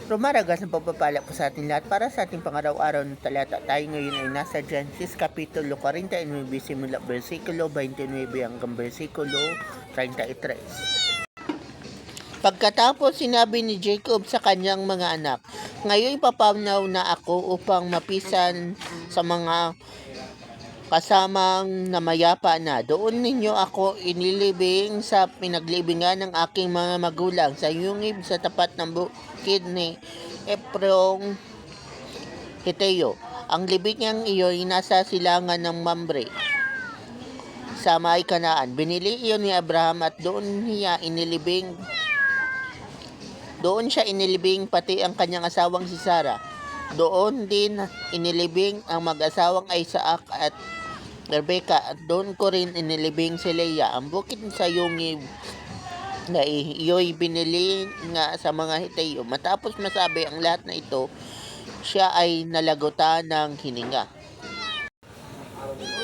Rumaragas ng pagpapala po sa ating lahat para sa ating pangaraw-araw na talata. Tayo ngayon ay nasa Genesis Kapitulo 49 simula versikulo 29 hanggang versikulo 33. Pagkatapos sinabi ni Jacob sa kanyang mga anak, "Ngayon papanaw na ako upang mapisan sa mga kasamang namayapa na. Doon ninyo ako inilibing sa pinaglibingan ng aking mga magulang sa yungib sa tapat ng bukid ni Eprong Hiteo. Ang libingang iyo'y nasa silangan ng Mamre sa may Kanaan. Binili iyon ni Abraham at doon siya inilibing pati ang kanyang asawang si Sarah. Doon din inilibing ang mag-asawang Isaac at Rebecca at doon ko rin inilibing si Leah. Ang bukid sa yungib na iyo'y binili nga sa mga Hiteo. Matapos masabi ang lahat na ito, siya ay nalagutan ng hininga."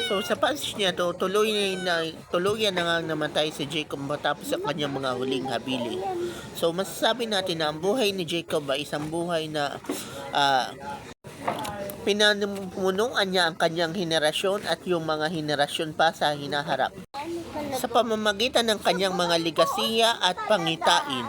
So sa passage niya to, tuluyan na nga namatay si Jacob matapos ang kanyang mga huling habili. So masasabi natin na ang buhay ni Jacob ay isang buhay na pinamunuan niya ang kanyang henerasyon at yung mga henerasyon pa sa hinaharap sa pamamagitan ng kanyang mga ligasiya at pangitain.